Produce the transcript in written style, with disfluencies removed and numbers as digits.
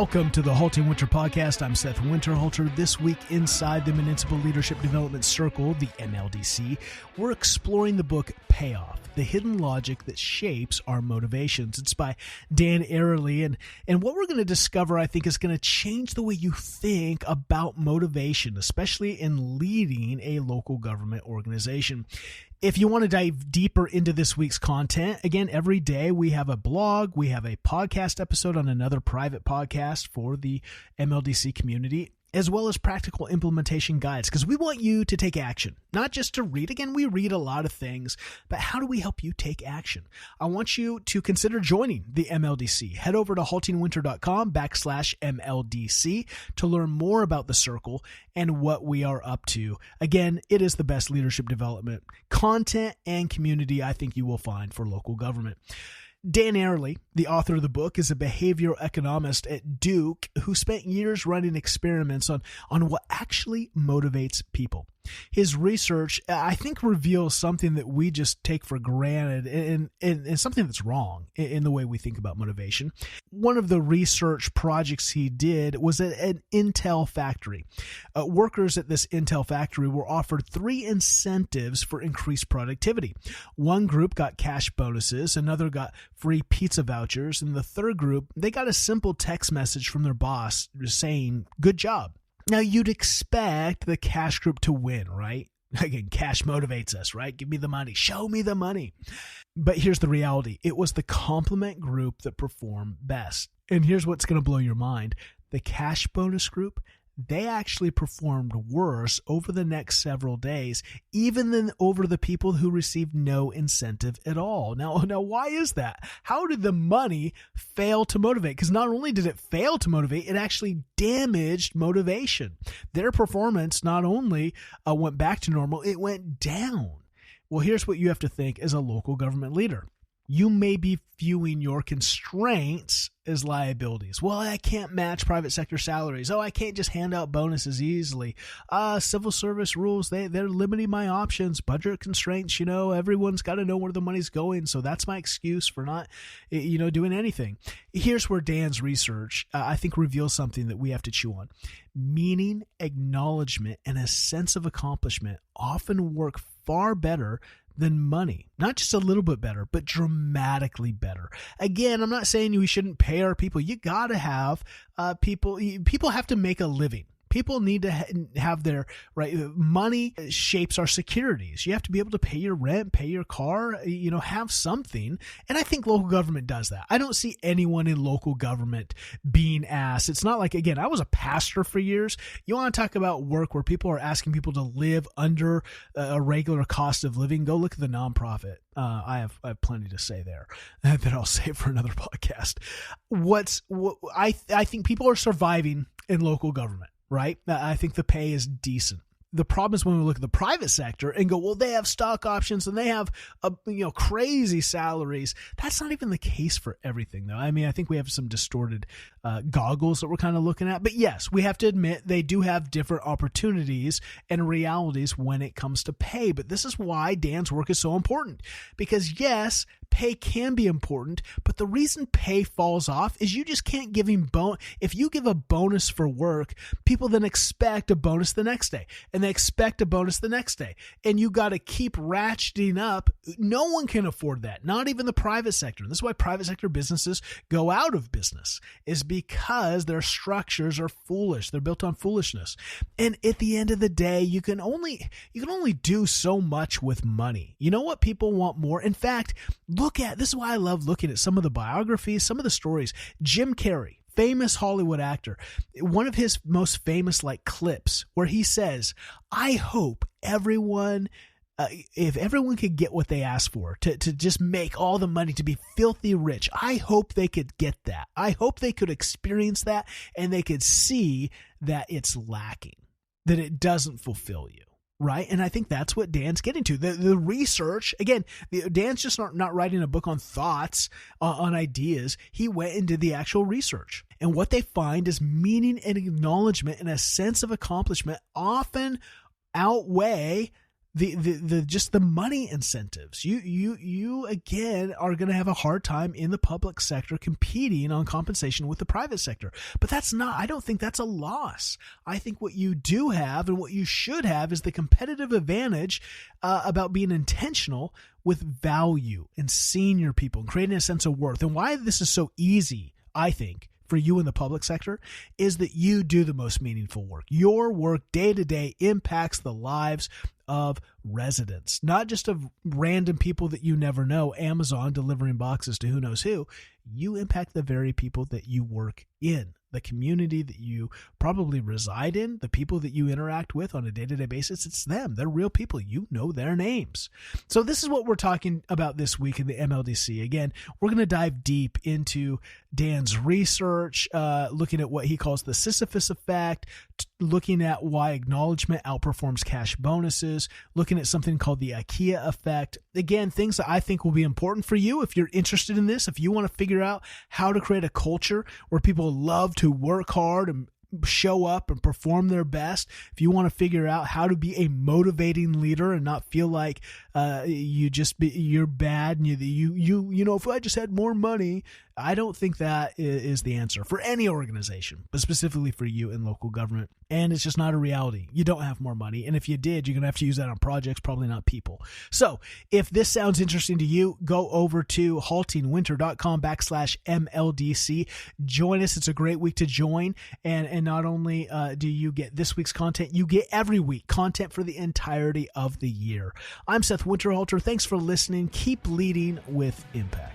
Welcome to the HaltingWinter podcast. I'm Seth Winterhalter. This week inside the Municipal Leadership Development Circle, the MLDC, we're exploring the book Payoff, the hidden logic that shapes our motivations. It's by Dan Ariely, and what we're going to discover, I think, is going to change the way you think about motivation, especially in leading a local government organization. If you want to dive deeper into this week's content, again, every day we have a blog, we have a podcast episode on another private podcast for the MLDC community, as well as practical implementation guides, because we want you to take action, not just to read. Again, we read a lot of things, but how do we help you take action? I want you to consider joining the MLDC. Head over to haltingwinter.com/MLDC to learn more about the circle and what we are up to. Again, it is the best leadership development content and community I think you will find for local government. Dan Ariely, the author of the book, is a behavioral economist at Duke who spent years running experiments on what actually motivates people. His research, I think, reveals something that we just take for granted and something that's wrong in the way we think about motivation. One of the research projects he did was at an Intel factory. Workers at this Intel factory were offered 3 incentives for increased productivity. One group got cash bonuses, another got free pizza vouchers, and the third group, they got a simple text message from their boss saying, "Good job." Now, you'd expect the cash group to win, right? Again, cash motivates us, right? Give me the money. Show me the money. But here's the reality. It was the compliment group that performed best. And here's what's going to blow your mind. The cash bonus group, they actually performed worse over the next several days, even than over the people who received no incentive at all. Now, why is that? How did the money fail to motivate? Because not only did it fail to motivate, it actually damaged motivation. Their performance not only went back to normal, it went down. Well, here's what you have to think as a local government leader. You may be viewing your constraints as liabilities. Well, I can't match private sector salaries. Oh, I can't just hand out bonuses easily. Civil service rules, they're limiting my options. Budget constraints, everyone's got to know where the money's going. So that's my excuse for not, doing anything. Here's where Dan's research, I think, reveals something that we have to chew on. Meaning, acknowledgement, and a sense of accomplishment often work far better than money. Not just a little bit better, but dramatically better. Again, I'm not saying we shouldn't pay our people. You got to have people have to make a living. People need to have their right. Money shapes our securities. You have to be able to pay your rent, pay your car, have something. And I think local government does that. I don't see anyone in local government being asked. It's not like, again, I was a pastor for years. You want to talk about work where people are asking people to live under a regular cost of living? Go look at the nonprofit. I have plenty to say there that I'll save for another podcast. I think people are surviving in local government. Right? I think the pay is decent. The problem is when we look at the private sector and go, well, they have stock options and they have, crazy salaries. That's not even the case for everything, though. I mean, I think we have some distorted goggles that we're kind of looking at. But yes, we have to admit they do have different opportunities and realities when it comes to pay. But this is why Dan's work is so important. Because yes, pay can be important, but the reason pay falls off is you just can't give him if you give a bonus for work, people then expect a bonus the next day, and they expect a bonus the next day, and you got to keep ratcheting up. No one can afford that, not even the private sector. This is why private sector businesses go out of business, is because their structures are foolish. They're built on foolishness. And at the end of the day, you can only do so much with money. You know what people want more? In fact, this is why I love looking at some of the biographies, some of the stories. Jim Carrey, famous Hollywood actor, one of his most famous clips where he says, I hope if everyone could get what they asked for, to just make all the money, to be filthy rich, I hope they could get that. I hope they could experience that and they could see that it's lacking, that it doesn't fulfill you. Right. And I think that's what Dan's getting to. The research, again, Dan's just not writing a book on thoughts, on ideas. He went and did the actual research. And what they find is meaning and acknowledgement and a sense of accomplishment often outweigh just the money incentives. You again are going to have a hard time in the public sector competing on compensation with the private sector. But I don't think that's a loss. I think what you do have and what you should have is the competitive advantage about being intentional with value and seeing your people and creating a sense of worth. And why this is so easy, I think, for you in the public sector is that you do the most meaningful work. Your work day to day impacts the lives of residents, not just of random people that you never know, Amazon delivering boxes to who knows who. You impact the very people that you work in, the community that you probably reside in, the people that you interact with on a day-to-day basis. It's them. They're real people. You know their names. So this is what we're talking about this week in the MLDC. Again, we're going to dive deep into Dan's research, looking at what he calls the Sisyphus effect, looking at why acknowledgment outperforms cash bonuses, looking at something called the IKEA effect. Again, things that I think will be important for you if you're interested in this, if you want to figure out how to create a culture where people love to work hard and show up and perform their best. If you want to figure out how to be a motivating leader and not feel like you're bad and you know, if I just had more money. I don't think that is the answer for any organization, but specifically for you in local government. And it's just not a reality. You don't have more money. And if you did, you're going to have to use that on projects, probably not people. So if this sounds interesting to you, go over to haltingwinter.com/MLDC. Join us. It's a great week to join. And not only do you get this week's content, you get every week content for the entirety of the year. I'm Seth Winterhalter. Thanks for listening. Keep leading with impact.